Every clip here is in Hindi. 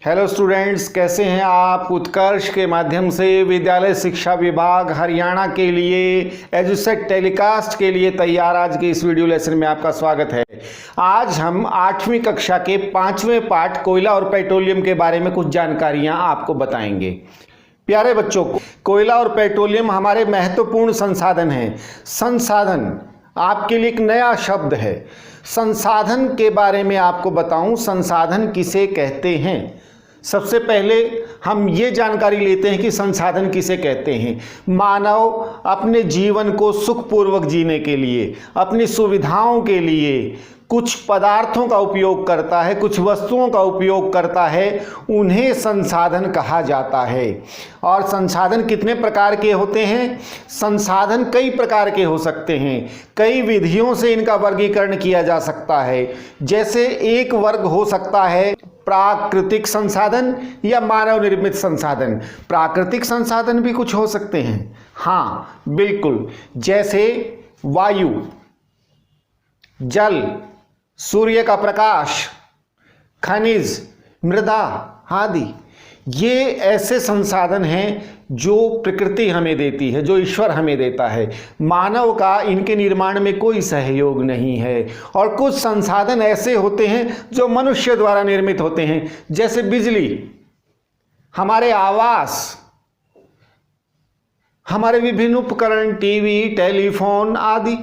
हेलो स्टूडेंट्स, कैसे हैं आप। उत्कर्ष के माध्यम से विद्यालय शिक्षा विभाग हरियाणा के लिए एजुसेट टेलीकास्ट के लिए तैयार आज के इस वीडियो लेसन में आपका स्वागत है। आज हम 8वीं कक्षा के 5वें पाठ कोयला और पेट्रोलियम के बारे में कुछ जानकारियां आपको बताएंगे। प्यारे बच्चों, कोयला और पेट्रोलियम हमारे महत्वपूर्ण संसाधन हैं। संसाधन आपके लिए एक नया शब्द है। संसाधन के बारे में आपको बताऊं, संसाधन किसे कहते हैं। सबसे पहले हम ये जानकारी लेते हैं कि संसाधन किसे कहते हैं। मानव अपने जीवन को सुखपूर्वक जीने के लिए, अपनी सुविधाओं के लिए कुछ पदार्थों का उपयोग करता है, कुछ वस्तुओं का उपयोग करता है, उन्हें संसाधन कहा जाता है। और संसाधन कितने प्रकार के होते हैं। संसाधन कई प्रकार के हो सकते हैं, कई विधियों से इनका वर्गीकरण किया जा सकता है। जैसे एक वर्ग हो सकता है प्राकृतिक संसाधन या मानव निर्मित संसाधन। प्राकृतिक संसाधन भी कुछ हो सकते हैं, हाँ बिल्कुल, जैसे वायु, जल, सूर्य का प्रकाश, खनिज, मृदा आदि। ये ऐसे संसाधन हैं जो प्रकृति हमें देती है, जो ईश्वर हमें देता है। मानव का इनके निर्माण में कोई सहयोग नहीं है। और कुछ संसाधन ऐसे होते हैं जो मनुष्य द्वारा निर्मित होते हैं, जैसे बिजली, हमारे आवास, हमारे विभिन्न उपकरण, टीवी, टेलीफोन आदि।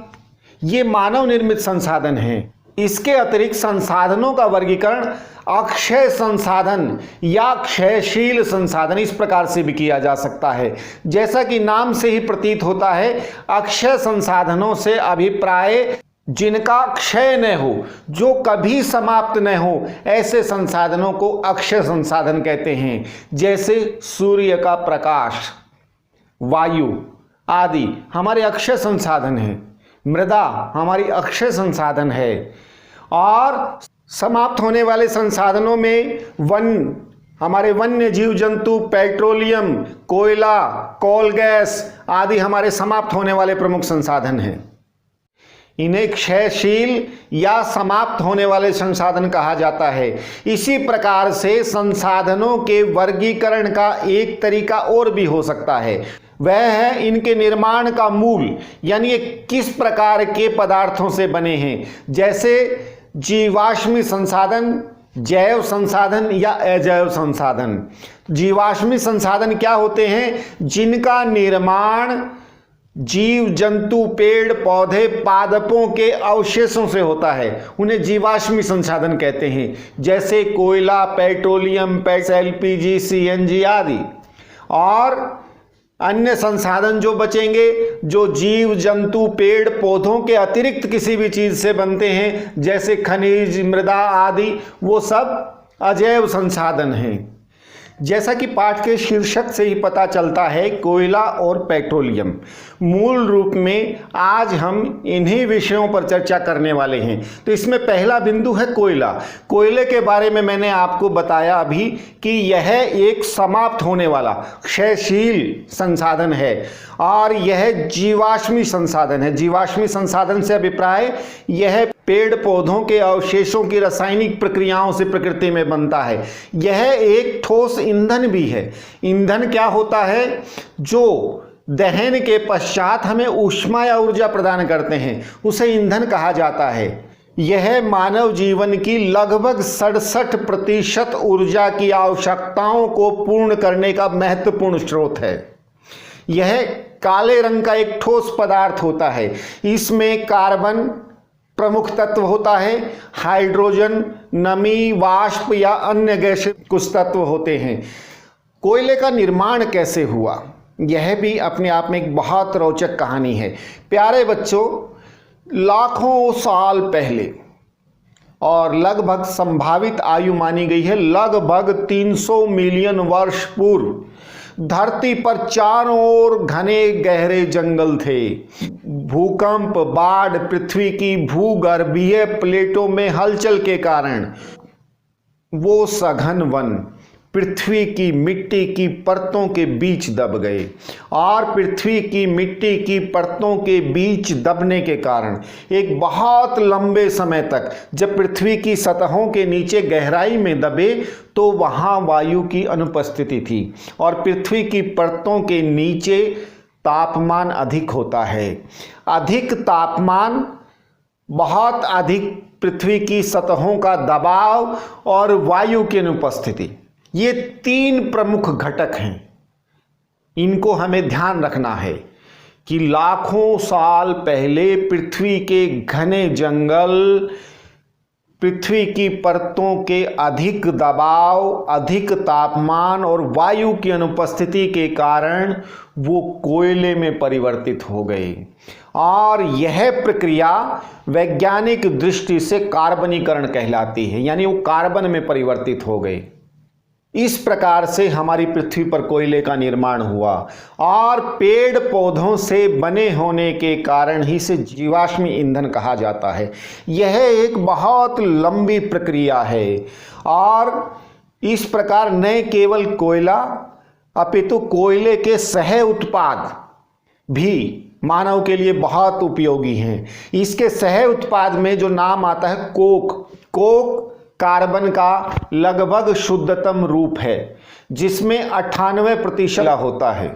ये मानव निर्मित संसाधन हैं। इसके अतिरिक्त संसाधनों का वर्गीकरण अक्षय संसाधन या क्षयशील संसाधन इस प्रकार से भी किया जा सकता है। जैसा कि नाम से ही प्रतीत होता है, अक्षय संसाधनों से अभिप्राय जिनका क्षय न हो, जो कभी समाप्त न हो, ऐसे संसाधनों को अक्षय संसाधन कहते हैं। जैसे सूर्य का प्रकाश, वायु आदि हमारे अक्षय संसाधन हैं। मृदा हमारी अक्षय संसाधन है। और समाप्त होने वाले संसाधनों में हमारे वन्य जीव जंतु, पेट्रोलियम, कोयला, कोल गैस आदि हमारे समाप्त होने वाले प्रमुख संसाधन हैं। इन्हें क्षयशील या समाप्त होने वाले संसाधन कहा जाता है। इसी प्रकार से संसाधनों के वर्गीकरण का एक तरीका और भी हो सकता है, वह है इनके निर्माण का मूल, यानी ये किस प्रकार के पदार्थों से बने हैं। जैसे जीवाश्मी संसाधन, जैव संसाधन या अजैव संसाधन। जीवाश्मी संसाधन क्या होते हैं, जिनका निर्माण जीव जंतु, पेड़ पौधे, पादपों के अवशेषों से होता है, उन्हें जीवाश्मी संसाधन कहते हैं। जैसे कोयला, पेट्रोलियम, एलपीजी, सीएनजी आदि। और अन्य संसाधन जो बचेंगे, जो जीव जंतु, पेड़ पौधों के अतिरिक्त किसी भी चीज से बनते हैं, जैसे खनिज, मृदा आदि, वो सब अजैव संसाधन हैं। जैसा कि पाठ के शीर्षक से ही पता चलता है, कोयला और पेट्रोलियम। मूल रूप में आज हम इन्हीं विषयों पर चर्चा करने वाले हैं। तो इसमें पहला बिंदु है कोयला। कोयले के बारे में मैंने आपको बताया अभी कि यह एक समाप्त होने वाला क्षयशील संसाधन है और यह जीवाश्मी संसाधन है। जीवाश्मी संसाधन से अभिप्राय यह पेड़ पौधों के अवशेषों की रासायनिक प्रक्रियाओं से प्रकृति में बनता है। यह एक ठोस ईंधन भी है। ईंधन क्या होता है, जो दहन के पश्चात हमें ऊष्मा या ऊर्जा प्रदान करते हैं, उसे ईंधन कहा जाता है। यह मानव जीवन की लगभग 67% ऊर्जा की आवश्यकताओं को पूर्ण करने का महत्वपूर्ण स्रोत है। यह काले रंग का एक ठोस पदार्थ होता है। इसमें कार्बन प्रमुख तत्व होता है, हाइड्रोजन, नमी, वाष्प या अन्य गैस कुछ तत्व होते हैं। कोयले का निर्माण कैसे हुआ, यह भी अपने आप में एक बहुत रोचक कहानी है। प्यारे बच्चों, लाखों साल पहले और लगभग संभावित आयु मानी गई है लगभग 300 मिलियन वर्ष पूर्व, धरती पर चारों ओर घने गहरे जंगल थे। भूकंप, बाढ़, पृथ्वी की भूगर्भीय प्लेटों में हलचल के कारण वो सघन वन पृथ्वी की मिट्टी की परतों के बीच दब गए। और पृथ्वी की मिट्टी की परतों के बीच दबने के कारण एक बहुत लंबे समय तक जब पृथ्वी की सतहों के नीचे गहराई में दबे तो वहाँ वायु की अनुपस्थिति थी। और पृथ्वी की परतों के नीचे तापमान अधिक होता है। अधिक तापमान, बहुत अधिक पृथ्वी की सतहों का दबाव और वायु की अनुपस्थिति, ये तीन प्रमुख घटक हैं। इनको हमें ध्यान रखना है कि लाखों साल पहले पृथ्वी के घने जंगल, पृथ्वी की परतों के अधिक दबाव, अधिक तापमान और वायु की अनुपस्थिति के कारण वो कोयले में परिवर्तित हो गए। और यह प्रक्रिया वैज्ञानिक दृष्टि से कार्बनीकरण कहलाती है, यानी वो कार्बन में परिवर्तित हो गए। इस प्रकार से हमारी पृथ्वी पर कोयले का निर्माण हुआ और पेड़ पौधों से बने होने के कारण ही से जीवाश्म ईंधन कहा जाता है। यह एक बहुत लंबी प्रक्रिया है और इस प्रकार न केवल कोयला अपितु कोयले के सह उत्पाद भी मानव के लिए बहुत उपयोगी हैं। इसके सह उत्पाद में जो नाम आता है कोक कार्बन का लगभग शुद्धतम रूप है, जिसमें 98% होता है।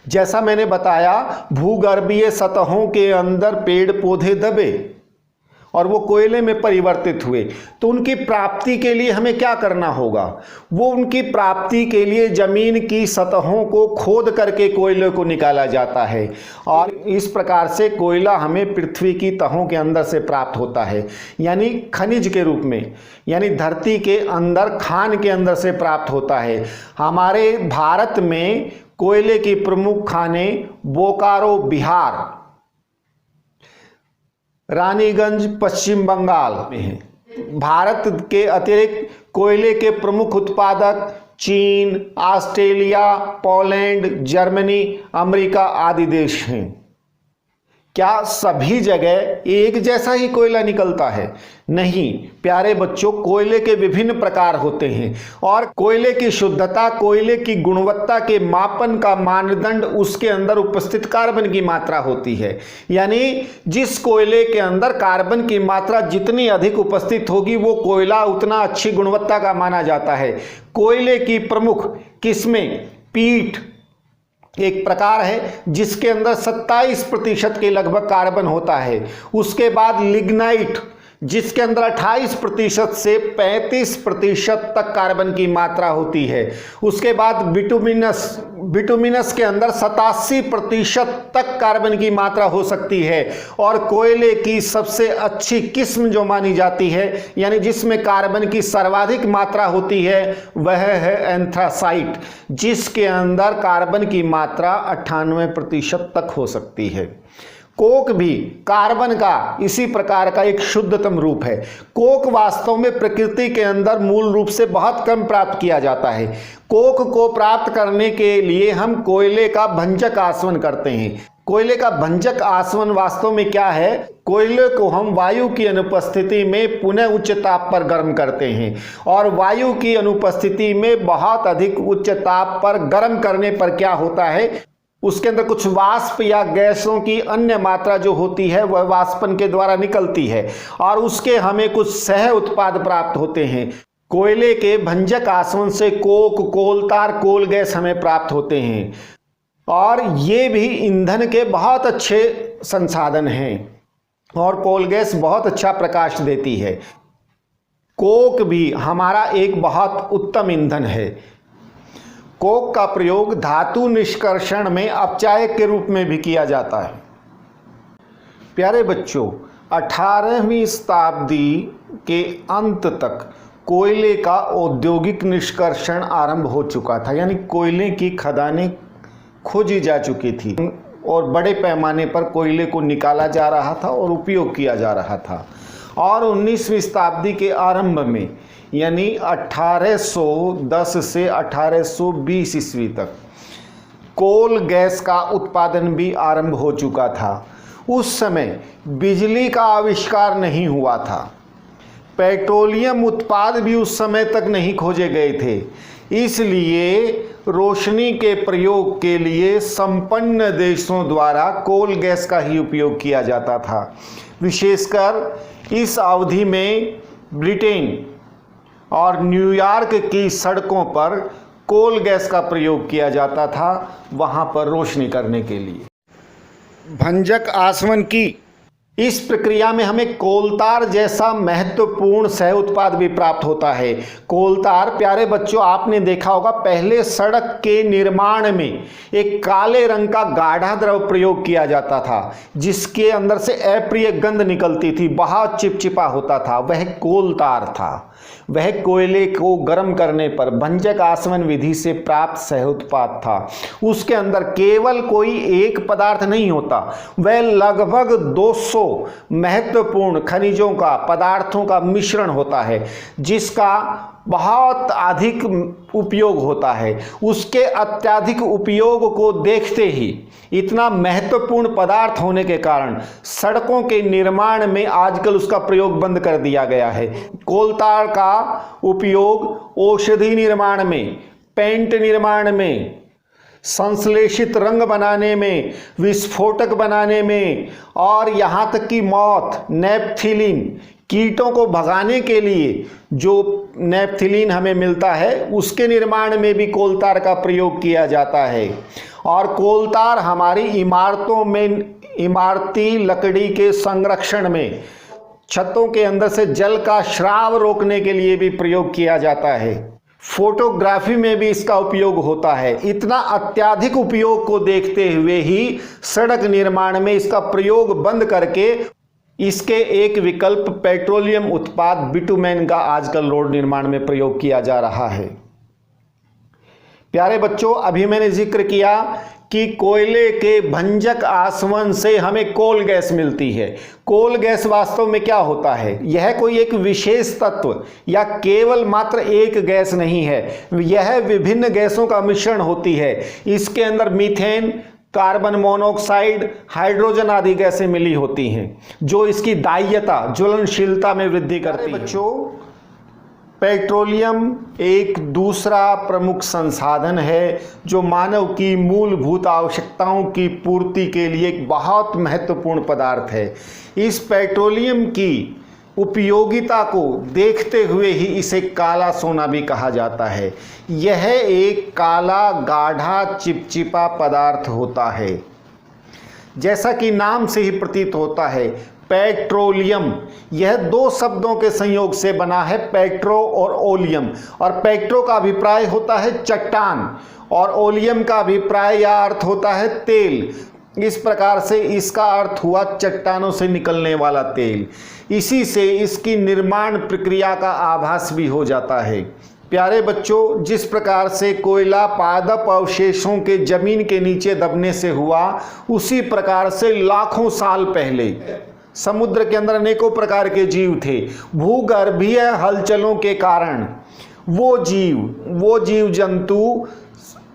जैसा मैंने बताया, भूगर्भीय सतहों के अंदर पेड़ पौधे दबे और वो कोयले में परिवर्तित हुए, तो उनकी प्राप्ति के लिए हमें क्या करना होगा? वो उनकी प्राप्ति के लिए जमीन की सतहों को खोद करके कोयले को निकाला जाता है और इस प्रकार से कोयला हमें पृथ्वी की तहों के अंदर से प्राप्त होता है, यानी खनिज के रूप में, यानी धरती के अंदर खान के अंदर से प्राप्त होता है। हमारे भारत में कोयले की प्रमुख खानें बोकारो बिहार, रानीगंज पश्चिम बंगाल में है। भारत के अतिरिक्त कोयले के प्रमुख उत्पादक चीन, ऑस्ट्रेलिया, पोलैंड, जर्मनी, अमेरिका आदि देश हैं। क्या सभी जगह एक जैसा ही कोयला निकलता है? नहीं प्यारे बच्चों, कोयले के विभिन्न प्रकार होते हैं और कोयले की शुद्धता, कोयले की गुणवत्ता के मापन का मानदंड उसके अंदर उपस्थित कार्बन की मात्रा होती है। यानी जिस कोयले के अंदर कार्बन की मात्रा जितनी अधिक उपस्थित होगी वो कोयला उतना अच्छी गुणवत्ता का माना जाता है। कोयले की प्रमुख किस्में पीट एक प्रकार है जिसके अंदर 27% के लगभग कार्बन होता है। उसके बाद लिग्नाइट जिसके अंदर 28% से 35% तक कार्बन की मात्रा होती है। उसके बाद बिटुमिनस के अंदर 87% तक कार्बन की मात्रा हो सकती है। और कोयले की सबसे अच्छी किस्म जो मानी जाती है, यानी जिसमें कार्बन की सर्वाधिक मात्रा होती है, वह है एंथ्रासाइट, जिसके अंदर कार्बन की मात्रा 98% तक हो सकती है। कोक भी कार्बन का इसी प्रकार का एक शुद्धतम रूप है। कोक वास्तव में प्रकृति के अंदर मूल रूप से बहुत कम प्राप्त किया जाता है। कोक को प्राप्त करने के लिए हम कोयले का भंजक आसवन करते हैं। कोयले का भंजक आसवन वास्तव में क्या है? कोयले को हम वायु की अनुपस्थिति में पुनः उच्च ताप पर गर्म करते हैं और वायु की अनुपस्थिति में बहुत अधिक उच्च ताप पर गर्म करने पर क्या होता है, उसके अंदर कुछ वाष्प या गैसों की अन्य मात्रा जो होती है वह वाष्पन के द्वारा निकलती है और उसके हमें कुछ सह उत्पाद प्राप्त होते हैं। कोयले के भंजक आसवन से कोक, कोलतार, कोल गैस हमें प्राप्त होते हैं और ये भी ईंधन के बहुत अच्छे संसाधन हैं और कोल गैस बहुत अच्छा प्रकाश देती है। कोक भी हमारा एक बहुत उत्तम ईंधन है। कोक का प्रयोग धातु निष्कर्षण में अपचायक के रूप में भी किया जाता है। प्यारे बच्चों, 18वीं शताब्दी के अंत तक कोयले का औद्योगिक निष्कर्षण आरंभ हो चुका था, यानी कोयले की खदानें खोजी जा चुकी थी और बड़े पैमाने पर कोयले को निकाला जा रहा था और उपयोग किया जा रहा था। और 19वीं शताब्दी के आरंभ में, यानी 1810 से 1820 ईस्वी तक कोल गैस का उत्पादन भी आरंभ हो चुका था। उस समय बिजली का आविष्कार नहीं हुआ था। पेट्रोलियम उत्पाद भी उस समय तक नहीं खोजे गए थे, इसलिए रोशनी के प्रयोग के लिए संपन्न देशों द्वारा कोल गैस का ही उपयोग किया जाता था। विशेषकर इस अवधि में ब्रिटेन और न्यूयॉर्क की सड़कों पर कोल गैस का प्रयोग किया जाता था, वहाँ पर रोशनी करने के लिए। भंजक आसवन की इस प्रक्रिया में हमें कोलतार जैसा महत्वपूर्ण सह उत्पाद भी प्राप्त होता है। कोलतार, प्यारे बच्चों, आपने देखा होगा पहले सड़क के निर्माण में एक काले रंग का गाढ़ा द्रव प्रयोग किया जाता था, जिसके अंदर से अप्रिय गंध निकलती थी, बहुत चिपचिपा होता था, वह कोलतार था। वह कोयले को गर्म करने पर भंजक आसवन विधि से प्राप्त सह उत्पाद था। उसके अंदर केवल कोई एक पदार्थ नहीं होता, वह लगभग 200 महत्वपूर्ण खनिजों का, पदार्थों का मिश्रण होता है, जिसका बहुत अधिक उपयोग होता है। उसके अत्यधिक उपयोग को देखते ही, इतना महत्वपूर्ण पदार्थ होने के कारण सड़कों के निर्माण में आजकल उसका प्रयोग बंद कर दिया गया है। कोलतार का उपयोग औषधि निर्माण में, पेंट निर्माण में, संश्लेषित रंग बनाने में, विस्फोटक बनाने में, और यहाँ तक कि मौत, नेपथिलीन, कीटों को भगाने के लिए जो नेपथिलीन हमें मिलता है, उसके निर्माण में भी कोलतार का प्रयोग किया जाता है। और कोलतार हमारी इमारतों में, इमारती लकड़ी के संरक्षण में, छतों के अंदर से जल का स्राव रोकने के लिए भी प्रयोग किया जाता है। फोटोग्राफी में भी इसका उपयोग होता है। इतना अत्यधिक उपयोग को देखते हुए ही सड़क निर्माण में इसका प्रयोग बंद करके इसके एक विकल्प पेट्रोलियम उत्पाद बिटुमेन का आजकल रोड निर्माण में प्रयोग किया जा रहा है। प्यारे बच्चों, अभी मैंने जिक्र किया कि कोयले के भंजक आसवन से हमें कोल गैस मिलती है। कोल गैस वास्तव में क्या होता है? यह कोई एक विशेष तत्व या केवल मात्र एक गैस नहीं है, यह विभिन्न गैसों का मिश्रण होती है। इसके अंदर मीथेन, कार्बन मोनोऑक्साइड, हाइड्रोजन आदि गैसें मिली होती हैं, जो इसकी दाह्यता, ज्वलनशीलता में वृद्धि करती है। बच्चों, पेट्रोलियम एक दूसरा प्रमुख संसाधन है जो मानव की मूलभूत आवश्यकताओं की पूर्ति के लिए एक बहुत महत्वपूर्ण पदार्थ है। इस पेट्रोलियम की उपयोगिता को देखते हुए ही इसे काला सोना भी कहा जाता है। यह एक काला, गाढ़ा, चिपचिपा पदार्थ होता है। जैसा कि नाम से ही प्रतीत होता है, पेट्रोलियम, यह दो शब्दों के संयोग से बना है, पेट्रो और ओलियम। और पेट्रो का अभिप्राय होता है चट्टान, और ओलियम का अभिप्राय या अर्थ होता है तेल। इस प्रकार से इसका अर्थ हुआ चट्टानों से निकलने वाला तेल। इसी से इसकी निर्माण प्रक्रिया का आभास भी हो जाता है। प्यारे बच्चों, जिस प्रकार से कोयला पादप अवशेषों के जमीन के नीचे दबने से हुआ, उसी प्रकार से लाखों साल पहले समुद्र के अंदर अनेकों प्रकार के जीव थे। भूगर्भीय हलचलों के कारण वो जीव जंतु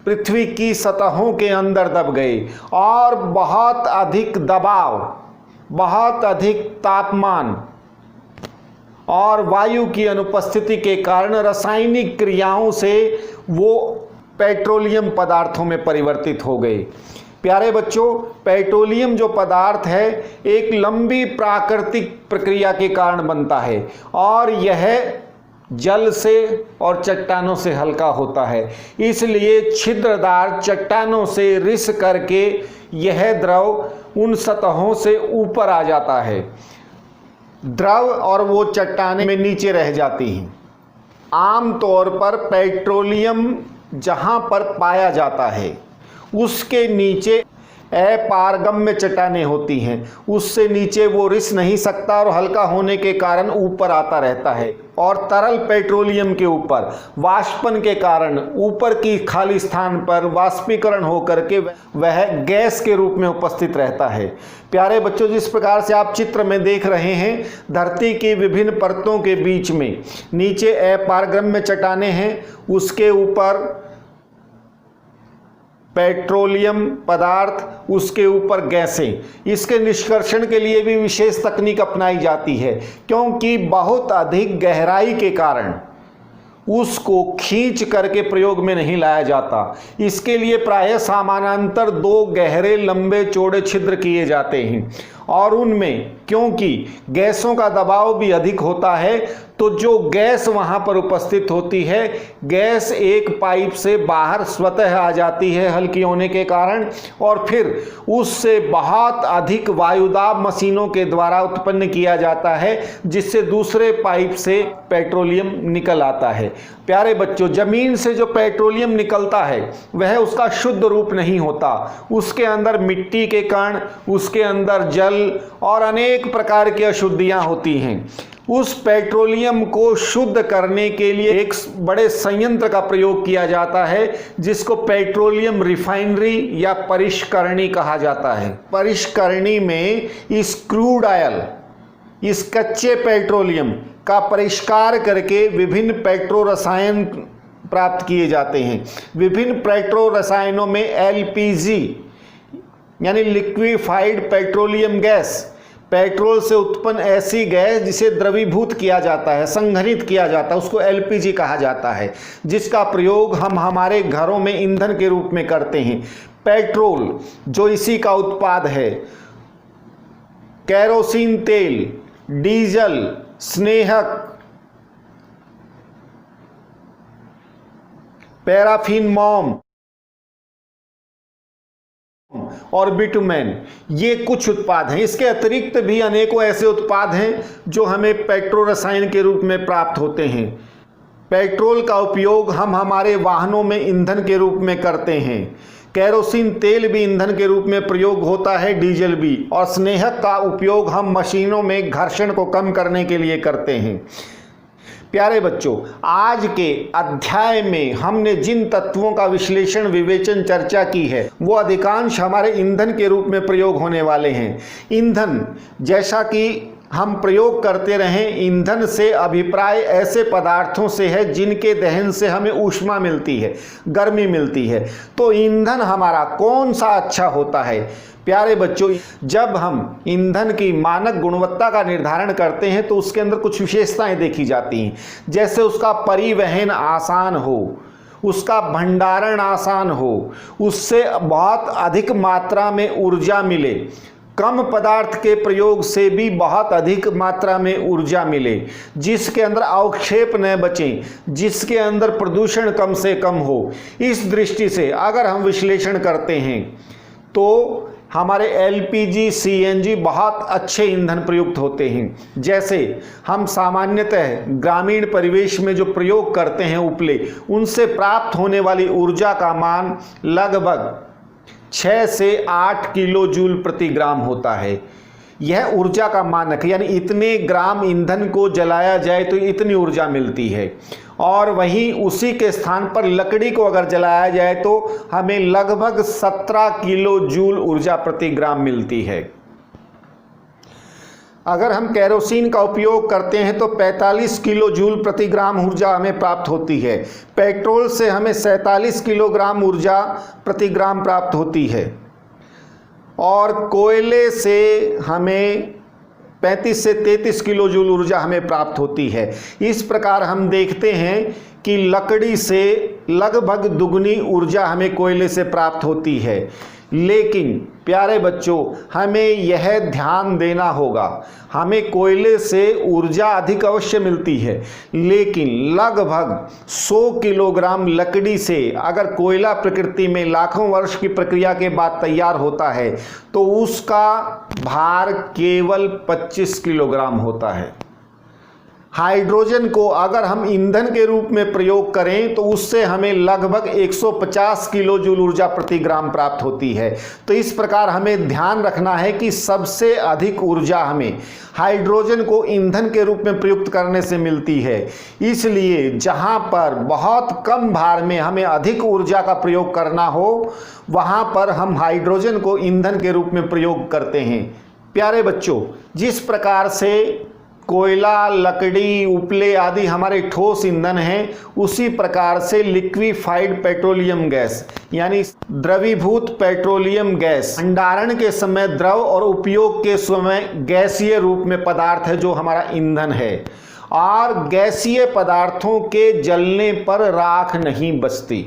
पृथ्वी की सतहों के अंदर दब गए, और बहुत अधिक दबाव, बहुत अधिक तापमान और वायु की अनुपस्थिति के कारण रासायनिक क्रियाओं से वो पेट्रोलियम पदार्थों में परिवर्तित हो गए। प्यारे बच्चों, पेट्रोलियम जो पदार्थ है एक लंबी प्राकृतिक प्रक्रिया के कारण बनता है, और यह जल से और चट्टानों से हल्का होता है। इसलिए छिद्रदार चट्टानों से रिस करके यह द्रव उन सतहों से ऊपर आ जाता है। द्रव और वो चट्टानें में नीचे रह जाती हैं। आमतौर पर पेट्रोलियम जहाँ पर पाया जाता है उसके नीचे अपारगम्य चट्टानें होती हैं, उससे नीचे वो रिस नहीं सकता और हल्का होने के कारण ऊपर आता रहता है। और तरल पेट्रोलियम के ऊपर वाष्पन के कारण ऊपर की खाली स्थान पर वाष्पीकरण होकर के वह गैस के रूप में उपस्थित रहता है। प्यारे बच्चों, जिस प्रकार से आप चित्र में देख रहे हैं, धरती की विभिन्न परतों के बीच में नीचे अपारगम्य चट्टानें हैं, उसके ऊपर पेट्रोलियम पदार्थ, उसके ऊपर गैसें। इसके निष्कर्षण के लिए भी विशेष तकनीक अपनाई जाती है, क्योंकि बहुत अधिक गहराई के कारण उसको खींच करके प्रयोग में नहीं लाया जाता। इसके लिए प्रायः समानांतर 2 गहरे लंबे चौड़े छिद्र किए जाते हैं, और उनमें क्योंकि गैसों का दबाव भी अधिक होता है, तो जो गैस वहां पर उपस्थित होती है, गैस एक पाइप से बाहर स्वतः आ जाती है हल्की होने के कारण, और फिर उससे बहुत अधिक वायुदाब मशीनों के द्वारा उत्पन्न किया जाता है, जिससे दूसरे पाइप से पेट्रोलियम निकल आता है। प्यारे बच्चों, जमीन से जो पेट्रोलियम निकलता है वह उसका शुद्ध रूप नहीं होता। उसके अंदर मिट्टी के कण, उसके अंदर जल और अनेक प्रकार की अशुद्धियां होती हैं। उस पेट्रोलियम को शुद्ध करने के लिए एक बड़े संयंत्र का प्रयोग किया जाता है, जिसको पेट्रोलियम रिफाइनरी या परिष्करणी कहा जाता है। परिष्करणी में इस क्रूड ऑयल, इस कच्चे पेट्रोलियम का परिष्कार करके विभिन्न पेट्रो रसायन प्राप्त किए जाते हैं। विभिन्न पेट्रो रसायनों में एलपीजी यानी लिक्विफाइड पेट्रोलियम गैस, पेट्रोल से उत्पन्न ऐसी गैस जिसे द्रवीभूत किया जाता है, संघनित किया जाता है, उसको एलपीजी कहा जाता है, जिसका प्रयोग हम हमारे घरों में ईंधन के रूप में करते हैं। पेट्रोल जो इसी का उत्पाद है, केरोसिन तेल, डीजल, स्नेहक, पैराफिन मोम और बिटुमेन, ये कुछ उत्पाद हैं। इसके अतिरिक्त भी अनेकों ऐसे उत्पाद हैं जो हमें पेट्रो रसायन के रूप में प्राप्त होते हैं। पेट्रोल का उपयोग हम हमारे वाहनों में ईंधन के रूप में करते हैं। केरोसिन तेल भी ईंधन के रूप में प्रयोग होता है, डीजल भी, और स्नेहक का उपयोग हम मशीनों में घर्षण को कम करने के लिए करते हैं। प्यारे बच्चों, आज के अध्याय में हमने जिन तत्वों का विश्लेषण, विवेचन, चर्चा की है, वो अधिकांश हमारे ईंधन के रूप में प्रयोग होने वाले हैं। ईंधन जैसा कि हम प्रयोग करते रहें, ईंधन से अभिप्राय ऐसे पदार्थों से है जिनके दहन से हमें ऊष्मा मिलती है, गर्मी मिलती है। तो ईंधन हमारा कौन सा अच्छा होता है? प्यारे बच्चों, जब हम ईंधन की मानक गुणवत्ता का निर्धारण करते हैं तो उसके अंदर कुछ विशेषताएं देखी जाती हैं, जैसे उसका परिवहन आसान हो, उसका भंडारण आसान हो, उससे बहुत अधिक मात्रा में ऊर्जा मिले, कम पदार्थ के प्रयोग से भी बहुत अधिक मात्रा में ऊर्जा मिले, जिसके अंदर अवक्षेप न बचे, जिसके अंदर प्रदूषण कम से कम हो। इस दृष्टि से अगर हम विश्लेषण करते हैं तो हमारे एलपीजी, सीएनजी बहुत अच्छे ईंधन प्रयुक्त होते हैं। जैसे हम सामान्यतः ग्रामीण परिवेश में जो प्रयोग करते हैं उपले, उनसे प्राप्त होने वाली ऊर्जा का मान लगभग 6 से 8 किलो जूल प्रति ग्राम होता है। यह ऊर्जा का मानक, यानी इतने ग्राम ईंधन को जलाया जाए तो इतनी ऊर्जा मिलती है। और वहीं उसी के स्थान पर लकड़ी को अगर जलाया जाए तो हमें लगभग 17 किलो जूल ऊर्जा प्रति ग्राम मिलती है। अगर हम केरोसिन का उपयोग करते हैं तो 45 किलो जूल प्रति ग्राम ऊर्जा हमें प्राप्त होती है। पेट्रोल से हमें 47 किलोग्राम ऊर्जा प्रति ग्राम प्राप्त होती है, और कोयले से हमें 35 से 33 किलो जूल ऊर्जा हमें प्राप्त होती है। इस प्रकार हम देखते हैं कि लकड़ी से लगभग दुगनी ऊर्जा हमें कोयले से प्राप्त होती है। लेकिन प्यारे बच्चों, हमें यह ध्यान देना होगा, हमें कोयले से ऊर्जा अधिक अवश्य मिलती है, लेकिन लगभग 100 किलोग्राम लकड़ी से अगर कोयला प्रकृति में लाखों वर्ष की प्रक्रिया के बाद तैयार होता है तो उसका भार केवल 25 किलोग्राम होता है। हाइड्रोजन को अगर हम ईंधन के रूप में प्रयोग करें तो उससे हमें लगभग 150 किलो जूल ऊर्जा प्रति ग्राम प्राप्त होती है। तो इस प्रकार हमें ध्यान रखना है कि सबसे अधिक ऊर्जा हमें हाइड्रोजन को ईंधन के रूप में प्रयुक्त करने से मिलती है। इसलिए जहां पर बहुत कम भार में हमें अधिक ऊर्जा का प्रयोग करना हो, वहां पर हम हाइड्रोजन को ईंधन के रूप में प्रयोग करते हैं। प्यारे बच्चों, जिस प्रकार से कोयला, लकड़ी, उपले आदि हमारे ठोस ईंधन हैं, उसी प्रकार से लिक्विफाइड पेट्रोलियम गैस यानी द्रवीभूत पेट्रोलियम गैस भंडारण के समय द्रव और उपयोग के समय गैसीय रूप में पदार्थ है जो हमारा ईंधन है। और गैसीय पदार्थों के जलने पर राख नहीं बचती,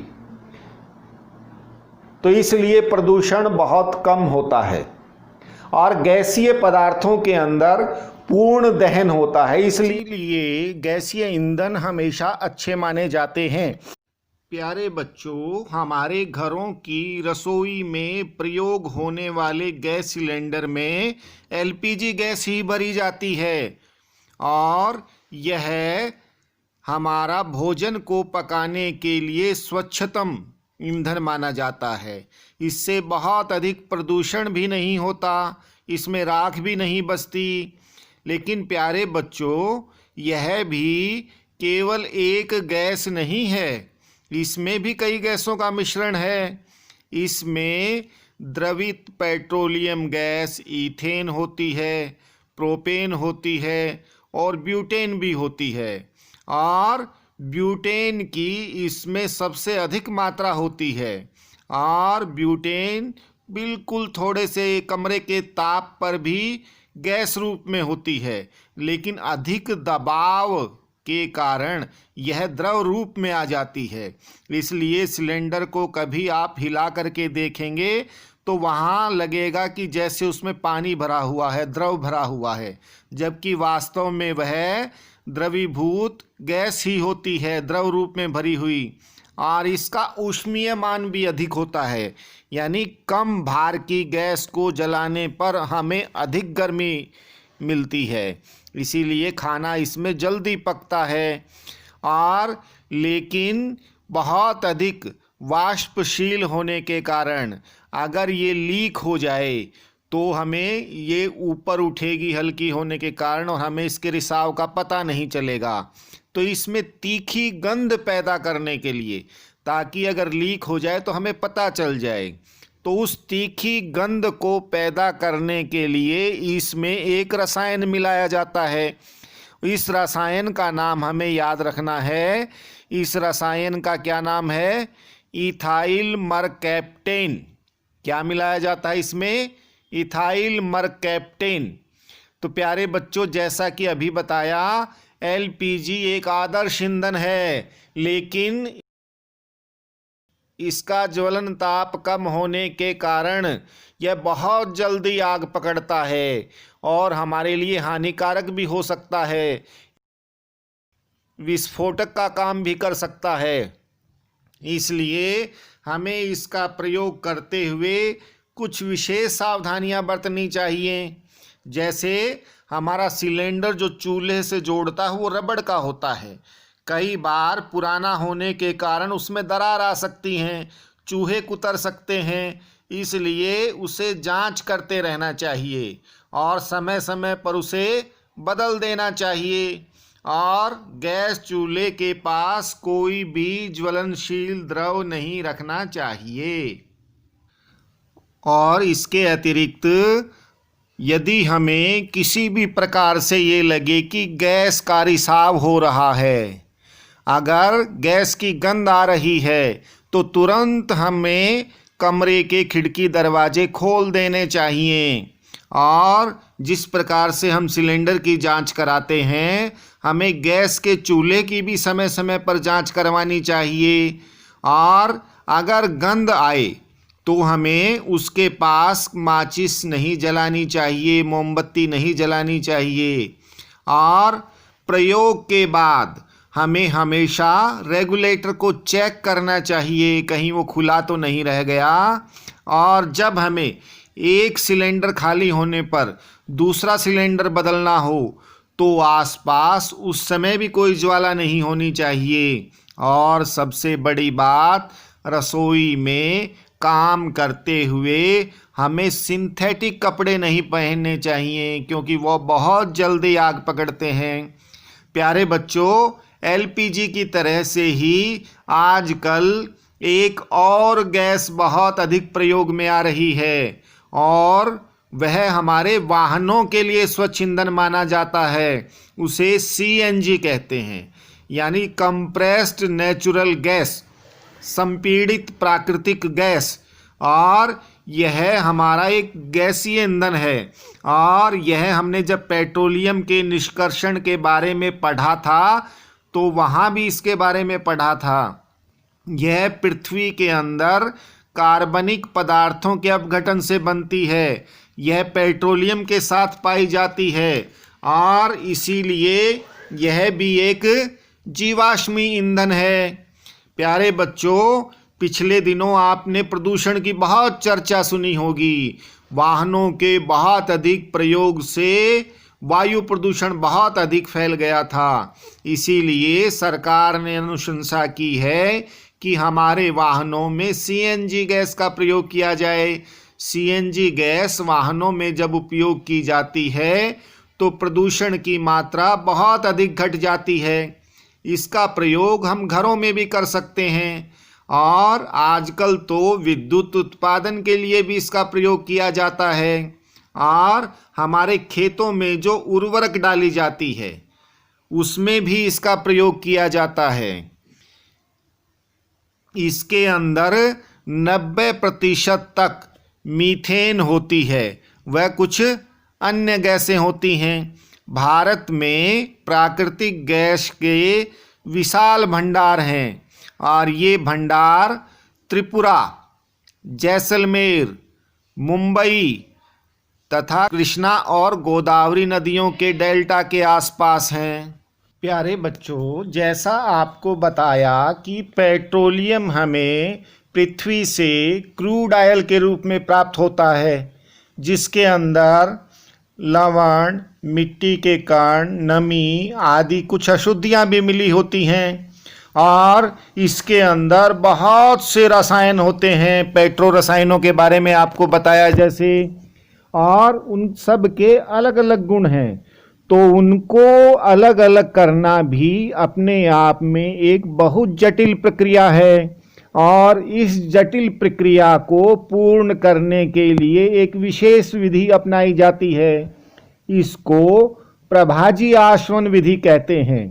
तो इसलिए प्रदूषण बहुत कम होता है। और गैसीय पदार्थों के अंदर पूर्ण दहन होता है, इसलिए गैसीय ईंधन हमेशा अच्छे माने जाते हैं। प्यारे बच्चों, हमारे घरों की रसोई में प्रयोग होने वाले गैस सिलेंडर में एलपीजी गैस ही भरी जाती है और यह हमारा भोजन को पकाने के लिए स्वच्छतम ईंधन माना जाता है। इससे बहुत अधिक प्रदूषण भी नहीं होता, इसमें राख भी नहीं बचती। लेकिन प्यारे बच्चों, यह भी केवल एक गैस नहीं है, इसमें भी कई गैसों का मिश्रण है। इसमें द्रवित पेट्रोलियम गैस ईथेन होती है, प्रोपेन होती है और ब्यूटेन भी होती है। और ब्यूटेन की इसमें सबसे अधिक मात्रा होती है। और ब्यूटेन बिल्कुल थोड़े से कमरे के ताप पर भी गैस रूप में होती है, लेकिन अधिक दबाव के कारण यह द्रव रूप में आ जाती है। इसलिए सिलेंडर को कभी आप हिला करके देखेंगे तो वहाँ लगेगा कि जैसे उसमें पानी भरा हुआ है, द्रव भरा हुआ है, जबकि वास्तव में वह द्रवीभूत गैस ही होती है, द्रव रूप में भरी हुई। और इसका ऊष्मीय मान भी अधिक होता है, यानी कम भार की गैस को जलाने पर हमें अधिक गर्मी मिलती है, इसीलिए खाना इसमें जल्दी पकता है। और लेकिन बहुत अधिक वाष्पशील होने के कारण अगर ये लीक हो जाए तो हमें ये ऊपर उठेगी हल्की होने के कारण, और हमें इसके रिसाव का पता नहीं चलेगा। तो इसमें तीखी गंध पैदा करने के लिए, ताकि अगर लीक हो जाए तो हमें पता चल जाए, तो उस तीखी गंध को पैदा करने के लिए इसमें एक रसायन मिलाया जाता है। इस रसायन का नाम हमें याद रखना है। इस रसायन का क्या नाम है? इथाइल मरकैप्टेन। क्या मिलाया जाता है इसमें? इथाइल मरकैप्टेन। तो प्यारे बच्चों, जैसा कि अभी बताया, एलपीजी एक आदर्श ईंधन है, लेकिन इसका ज्वलन ताप कम होने के कारण यह बहुत जल्दी आग पकड़ता है और हमारे लिए हानिकारक भी हो सकता है, विस्फोटक का काम भी कर सकता है। इसलिए हमें इसका प्रयोग करते हुए कुछ विशेष सावधानियां बरतनी चाहिए। जैसे हमारा सिलेंडर जो चूल्हे से जोड़ता है वो रबड़ का होता है। कई बार पुराना होने के कारण उसमें दरार आ सकती हैं, चूहे कुतर सकते हैं, इसलिए उसे जांच करते रहना चाहिए और समय समय पर उसे बदल देना चाहिए। और गैस चूल्हे के पास कोई भी ज्वलनशील द्रव नहीं रखना चाहिए। और इसके अतिरिक्त यदि हमें किसी भी प्रकार से ये लगे कि गैस का रिसाव हो रहा है, अगर गैस की गंध आ रही है, तो तुरंत हमें कमरे के खिड़की दरवाजे खोल देने चाहिए। और जिस प्रकार से हम सिलेंडर की जांच कराते हैं, हमें गैस के चूल्हे की भी समय समय पर जांच करवानी चाहिए। और अगर गंध आए तो हमें उसके पास माचिस नहीं जलानी चाहिए, मोमबत्ती नहीं जलानी चाहिए। और प्रयोग के बाद हमें हमेशा रेगुलेटर को चेक करना चाहिए, कहीं वो खुला तो नहीं रह गया। और जब हमें एक सिलेंडर खाली होने पर दूसरा सिलेंडर बदलना हो तो आसपास उस समय भी कोई ज्वाला नहीं होनी चाहिए। और सबसे बड़ी बात, रसोई में काम करते हुए हमें सिंथेटिक कपड़े नहीं पहनने चाहिए, क्योंकि वो बहुत जल्दी आग पकड़ते हैं। प्यारे बच्चों, एलपीजी की तरह से ही आजकल एक और गैस बहुत अधिक प्रयोग में आ रही है, और वह हमारे वाहनों के लिए स्वच्छ ईंधन माना जाता है, उसे सीएनजी कहते हैं, यानी कंप्रेस्ड नेचुरल गैस, संपीड़ित प्राकृतिक गैस। और यह हमारा एक गैसीय ईंधन है। और यह हमने जब पेट्रोलियम के निष्कर्षण के बारे में पढ़ा था तो वहाँ भी इसके बारे में पढ़ा था। यह पृथ्वी के अंदर कार्बनिक पदार्थों के अपघटन से बनती है। यह पेट्रोलियम के साथ पाई जाती है और इसीलिए यह भी एक जीवाश्मी ईंधन है। प्यारे बच्चों, पिछले दिनों आपने प्रदूषण की बहुत चर्चा सुनी होगी। वाहनों के बहुत अधिक प्रयोग से वायु प्रदूषण बहुत अधिक फैल गया था। इसीलिए सरकार ने अनुशंसा की है कि हमारे वाहनों में सीएनजी गैस का प्रयोग किया जाए। सीएनजी गैस वाहनों में जब उपयोग की जाती है तो प्रदूषण की मात्रा बहुत अधिक घट जाती है। इसका प्रयोग हम घरों में भी कर सकते हैं और आजकल तो विद्युत उत्पादन के लिए भी इसका प्रयोग किया जाता है और हमारे खेतों में जो उर्वरक डाली जाती है उसमें भी इसका प्रयोग किया जाता है। इसके अंदर 90% तक मीथेन होती है, वह कुछ अन्य गैसें होती हैं। भारत में प्राकृतिक गैस के विशाल भंडार हैं और ये भंडार त्रिपुरा, जैसलमेर, मुंबई तथा कृष्णा और गोदावरी नदियों के डेल्टा के आसपास हैं। प्यारे बच्चों, जैसा आपको बताया कि पेट्रोलियम हमें पृथ्वी से क्रूड ऑयल के रूप में प्राप्त होता है, जिसके अंदर लवण, मिट्टी के कण, नमी आदि कुछ अशुद्धियाँ भी मिली होती हैं और इसके अंदर बहुत से रसायन होते हैं। पेट्रो रसायनों के बारे में आपको बताया जैसे, और उन सब के अलग अलग गुण हैं, तो उनको अलग अलग करना भी अपने आप में एक बहुत जटिल प्रक्रिया है। और इस जटिल प्रक्रिया को पूर्ण करने के लिए एक विशेष विधि अपनाई जाती है। इसको प्रभाजी आसवन विधि कहते हैं।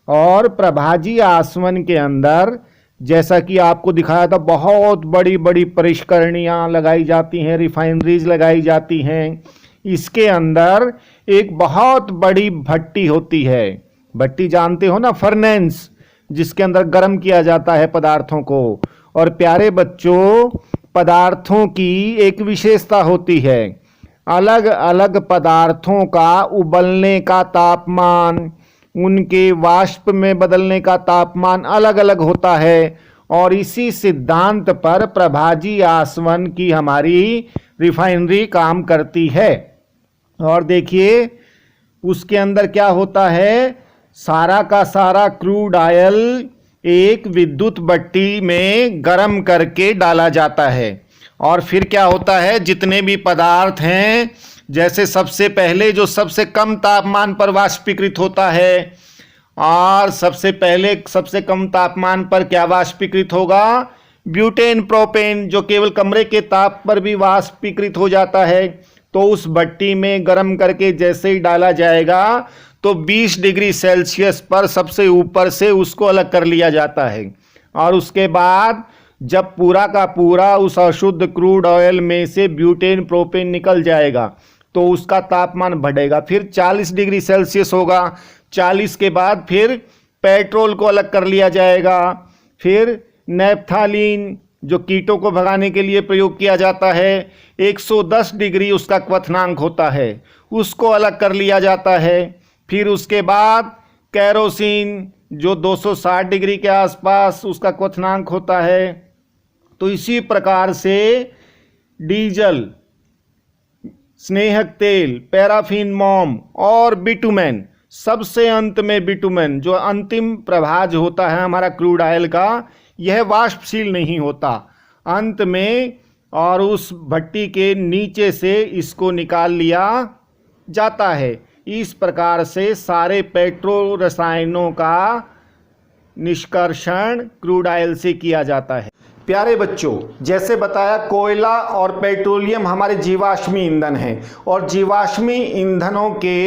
और प्रभाजी आसवन के अंदर, जैसा कि आपको दिखाया था, बहुत बड़ी बड़ी परिष्करणियाँ लगाई जाती हैं, रिफाइनरीज लगाई जाती हैं। इसके अंदर एक बहुत बड़ी भट्टी होती है। भट्टी जानते हो ना, फर्नेंस, जिसके अंदर गर्म किया जाता है पदार्थों को। और प्यारे बच्चों, पदार्थों की एक विशेषता होती है। अलग अलग पदार्थों का उबलने का तापमान, उनके वाष्प में बदलने का तापमान अलग अलग होता है। और इसी सिद्धांत पर प्रभाजी आसवन की हमारी रिफाइनरी काम करती है। और देखिए उसके अंदर क्या होता है, सारा का सारा क्रूड ऑयल एक विद्युत भट्टी में गर्म करके डाला जाता है। और फिर क्या होता है, जितने भी पदार्थ हैं, जैसे सबसे पहले जो सबसे कम तापमान पर वाष्पीकृत होता है, और सबसे पहले सबसे कम तापमान पर क्या वाष्पीकृत होगा, ब्यूटेन प्रोपेन, जो केवल कमरे के ताप पर भी वाष्पीकृत हो जाता है। तो उस भट्टी में गर्म करके जैसे ही डाला जाएगा तो 20 डिग्री सेल्सियस पर सबसे ऊपर से उसको अलग कर लिया जाता है। और उसके बाद जब पूरा का पूरा उस अशुद्ध क्रूड ऑयल में से ब्यूटेन प्रोपेन निकल जाएगा तो उसका तापमान बढ़ेगा, फिर 40 डिग्री सेल्सियस होगा। 40 के बाद फिर पेट्रोल को अलग कर लिया जाएगा। फिर नेफ्थालीन, जो कीटों को भगाने के लिए प्रयोग किया जाता है, 110 डिग्री उसका क्वथनांक होता है, उसको अलग कर लिया जाता है। फिर उसके बाद कैरोसिन, जो 260 डिग्री के आसपास उसका क्वथनांक होता है। तो इसी प्रकार से डीजल, स्नेहक तेल, पैराफिन मोम और बिटुमेन, सबसे अंत में बिटुमेन, जो अंतिम प्रभाज होता है हमारा क्रूड ऑयल का, यह वाष्पशील नहीं होता अंत में, और उस भट्टी के नीचे से इसको निकाल लिया जाता है। इस प्रकार से सारे पेट्रो रसायनों का निष्कर्षण क्रूड ऑयल से किया जाता है। प्यारे बच्चों, जैसे बताया कोयला और पेट्रोलियम हमारे जीवाश्मी ईंधन हैं और जीवाश्मी ईंधनों के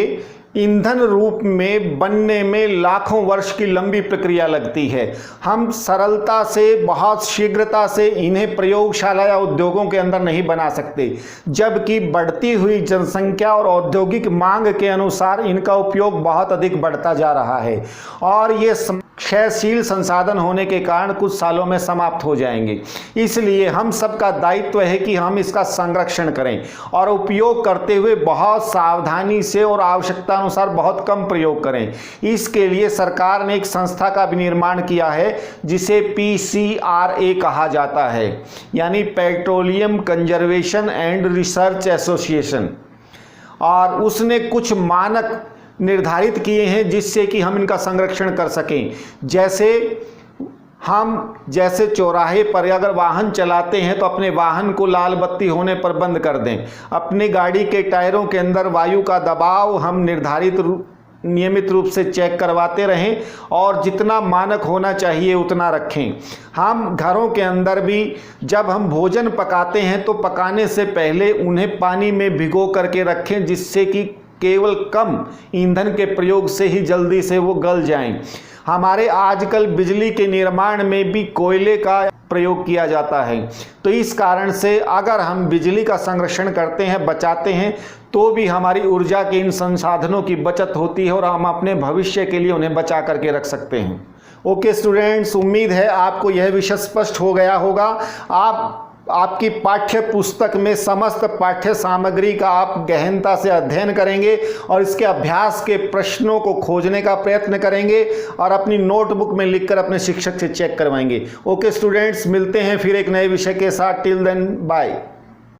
ईंधन रूप में बनने में लाखों वर्ष की लंबी प्रक्रिया लगती है। हम सरलता से, बहुत शीघ्रता से इन्हें प्रयोगशाला या उद्योगों के अंदर नहीं बना सकते, जबकि बढ़ती हुई जनसंख्या और औद्योगिक मांग के अनुसार इनका उपयोग बहुत अधिक बढ़ता जा रहा है और ये क्षयशील संसाधन होने के कारण कुछ सालों में समाप्त हो जाएंगे। इसलिए हम सबका दायित्व है कि हम इसका संरक्षण करें और उपयोग करते हुए बहुत सावधानी से और आवश्यकता अनुसार बहुत कम प्रयोग करें। इसके लिए सरकार ने एक संस्था का भी निर्माण किया है जिसे PCRA कहा जाता है, यानी petroleum conservation and research association, और उसने कुछ मानक निर्धारित किए हैं जिससे कि हम इनका संरक्षण कर सकें। जैसे चौराहे पर अगर वाहन चलाते हैं तो अपने वाहन को लाल बत्ती होने पर बंद कर दें। अपनी गाड़ी के टायरों के अंदर वायु का दबाव हम नियमित रूप से चेक करवाते रहें और जितना मानक होना चाहिए उतना रखें। हम घरों के अंदर भी जब हम भोजन पकाते हैं तो पकाने से पहले उन्हें पानी में भिगो करके रखें, जिससे कि केवल कम ईंधन के प्रयोग से ही जल्दी से वो गल जाएं। हमारे आजकल बिजली के निर्माण में भी कोयले का प्रयोग किया जाता है, तो इस कारण से अगर हम बिजली का संरक्षण करते हैं, बचाते हैं, तो भी हमारी ऊर्जा के इन संसाधनों की बचत होती है और हम अपने भविष्य के लिए उन्हें बचा करके रख सकते हैं। ओके स्टूडेंट्स, उम्मीद है आपको यह विषय स्पष्ट हो गया होगा। आपकी पाठ्य पुस्तक में समस्त पाठ्य सामग्री का आप गहनता से अध्ययन करेंगे और इसके अभ्यास के प्रश्नों को खोजने का प्रयत्न करेंगे और अपनी नोटबुक में लिखकर अपने शिक्षक से चेक करवाएंगे। ओके स्टूडेंट्स, मिलते हैं फिर एक नए विषय के साथ। Till then bye.